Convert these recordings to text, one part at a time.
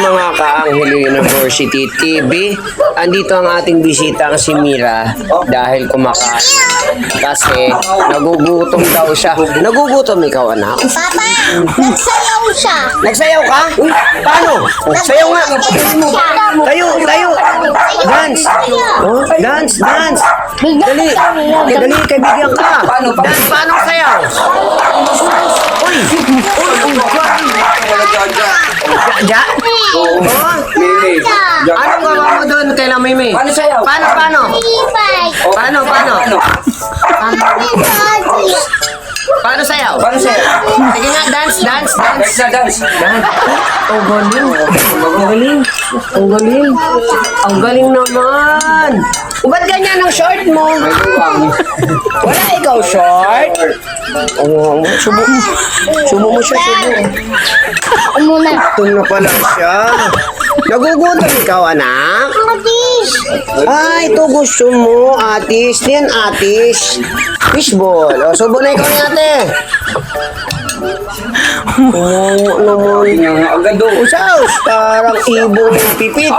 mga Kaanghel University TV. Andito ang ating bisita si Mira dahil kumakain. Kasi nagugutom daw siya. Nagugutom ikaw, anak? Papa, nagsayaw siya. Nagsayaw ka? Paano? Sayaw nga. Tayo, tayo. Dance. Oh, dance, dance. Dali. Dali, kaibigan ka. Dance, paano sayaw? Uy! Uy, ang galing. Ja? Oh. Anong gawa mo doon kay La Mimi? Paano sayaw? Paano? Paano? Paano sayaw? Paano sayaw? Sige nga, dance, dance, dance. Dance. Ang galing. Ang galing. Ang galing. Ang galing naman. Ba't ganyan ang short mo? Wala ikaw short? Subo. Subo mo siya, subo. Ako muna. Ito na pala siya. Nagugutom ikaw, anak? Atis. Ay, ito gusto mo, atis. Yan, atis. Fishball. O, subo na ikaw ni ate. Oo naman. Usaws. Parang ibong pipit.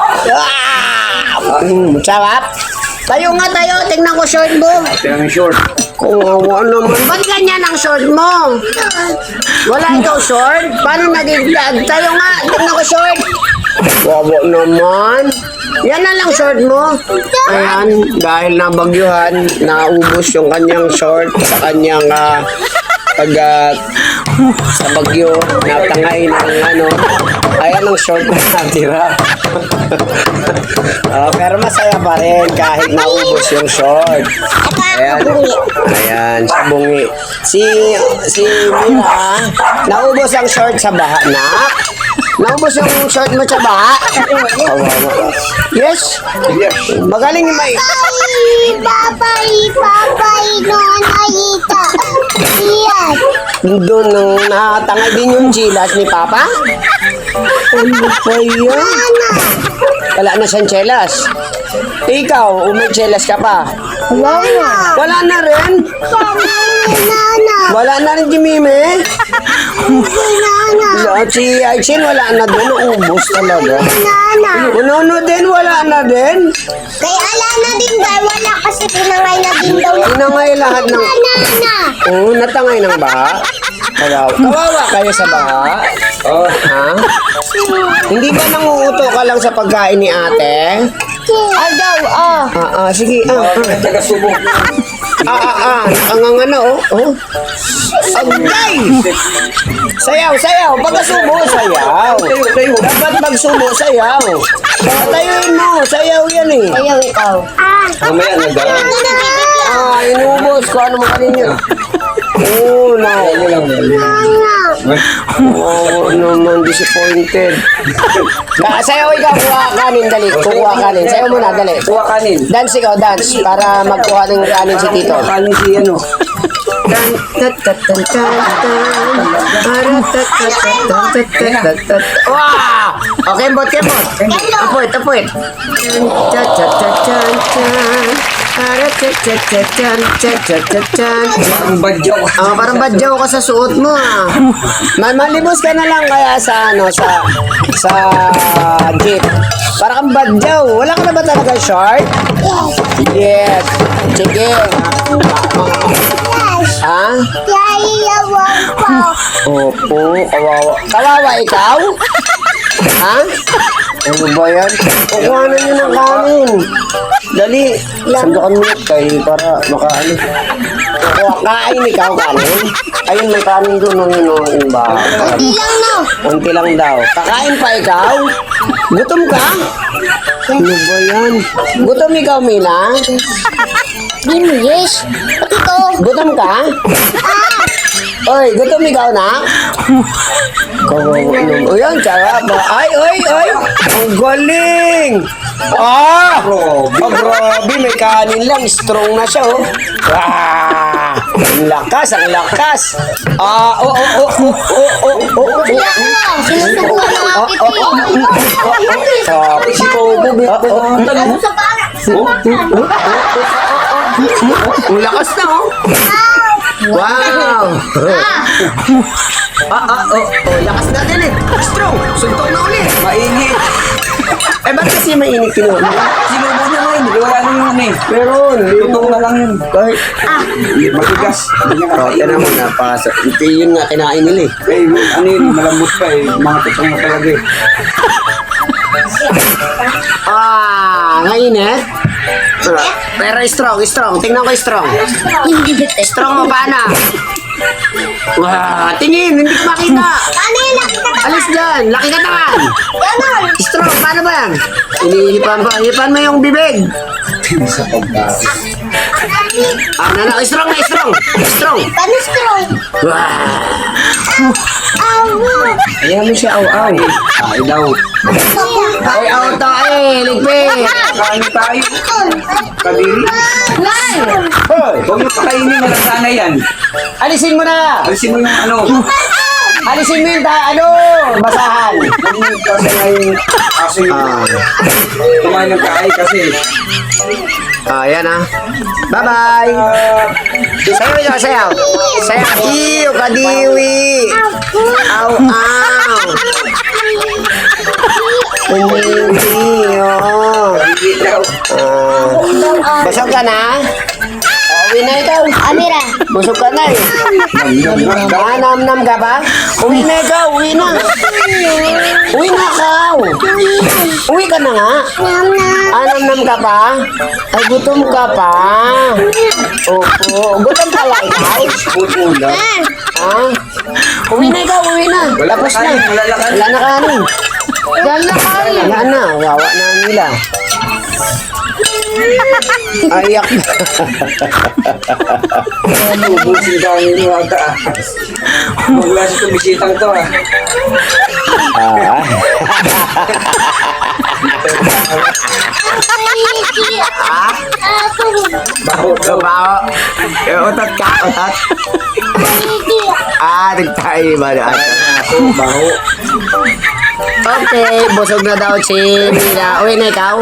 Sarap. Tayo nga tayo. Tingnan ko short mo. Tingnan short. Kawawa naman. Ba't ganyan ang short mo? Wala ikaw short? Paano naging vlog? Tayo nga. Tingnan ko short. Kawawa naman. Yan na lang short mo. Ayan. Dahil nabagyuhan, naubos yung kanyang short sa kanyang sa bagyo, natangay ng ano. Ayan ang short na natira. Pero masaya pa rin kahit naubos yung short. Ayan. Ayan, si Bungi. Si Mira, naubos ang short sa baha na. Naubos yung short mo sa baha. Kawawa. Yes? Magaling yung may... Papay, nonayita. Iyan. Doon nang nakatangay din yung chilas ni Papa? Ano pa yan? Wala na siyang chelas. Ikaw, may chelas ka pa? Wala. Wala na rin? Wala na rin si Mimi? Si Aishin, wala na din. Ubus talaga. Uno din, wala na din. Kaya ala na din ba? Wala kasi pinangay na din daw. Tinangay lahat ng... Banana. Oo, natangay ng baha. Kawawa kayo sa baha? Oh, ha? Hindi ba nanguuto ka lang sa pagkain ni ate? Sige. Taga-subok. Nakanganga na, oh. Agay! Sayaw. Pagkasubo, sayaw. Dapat magsubo, sayaw. Patayuin mo, sayaw yan eh. Ayaw ikaw. Mamaya na daw. Inubos ko. Ano mo kanina? Oo, Oo naman, disappointed. Sayaw ikaw, kuha kanin, dali. Kuha kanin. Sayaw mo na, dali. Kuha kanin. Dance ikaw, dance. Para magkuha ng kanin si Tito. Kanin si ano. Wow! Okay, kembot. Apoy. Ang badyaw. Parang badyaw ka sa suot mo Malibos ka na lang kaya sa jeep. Parang kang badyaw. Wala ka na ba talaga short? Yes. Sige. Ha? Yayawan ko. Opo, kawawa. Kawawa ikaw? Ha? Ano ba yan? Kukuhanan nyo ng kanin. Dali. Sandukan mo kayo para makaano. Kain ikaw kanin. Ayun, may kanin doon yung ba? Kunti lang no. Kunti lang daw. Kakain pa ikaw? Gutom ka? Ano ba yan? Gutom ikaw, Mila? Yes. Pati ko. Gutom ka? Oy, gutom ikaw na? O yan, sarap. Ay! Ang galing! Grabe, may kanin lang. Strong na siya, oh. Ang lakas. Sinusubukan ng akit Sabi si Kobo, ang lakas na, oh. Wow! Lakas natin eh. Strong! Suntok na ulit. Mainit. Kasi mainit kinuha mo. Sinubo niya ngayon. Wala nang yun eh. Meron. Lutong na lang yun. Kahit, Matigas. Hindi niya oh, kakainin. tinan mo, napasa. Ito yun nga kinain nila eh. Eh, ano yun, malambot pa eh. Mga tutong na talaga eh. Mainit? Pero strong. Tingnan ko strong. Strong mo paano? Wah, tingin, hindi ko makita. Paano yung nakikita? Alis dyan, laki katawan. Ganon. Strong, paano ba yan? Inihipan mo yung bibig. Sa pagkakas. Strong. Paano strong? Wah. Awo. Ayan mo siya, aw. Ay daw. Ay, aw to ligpit. Kain tayo. Kadiri. Hoy, huwag mo pakainin mo lang sana yan. Alisin mo na. Alisin mo yung ano. Alisin mo yung basahan. Kasi ngayon, kasi kumain ng kaay kasi. Ayan Bye-bye. Sayaw. Sayaw, kadiwi. Aw. Hindi daw. Busog ka na? Uwi na ikaw. Amira. Busog ka na eh. Nam ka ba? Uwi na ikaw, uwi na. Uwi na ikaw. Uwi ka na nga. Nam ka pa? Ay, gutom ka pa. Opo, gutom pala ikaw. Putula. Ha? Uwi na ikaw, uwi na. Wala Tapos na na. kanin, wala na kanin. Wala na kanin. Wala na, wawa na nila. Ayak na. Ubusin ka ang ito ata. Magla sa tumisitang to ah. Baho daw. Bawo. Utot ka, utot. Nagtayo ba na? Baho. Okay, busog na daw si Mila. Uwi na ikaw.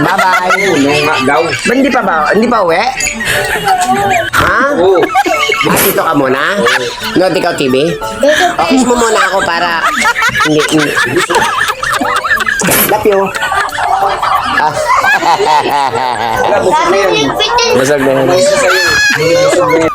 Bye-bye. Nga daw. Hindi pa ba? Hindi pa uwi? Ha? Oo. Dito ka muna? No, di ka TV? Okay, mo muna ako para... Hindi. Love you. Wala, busog na yan. Busog na yan. May isa sa'yo. Hindi busog na yan.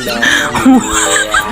Hello.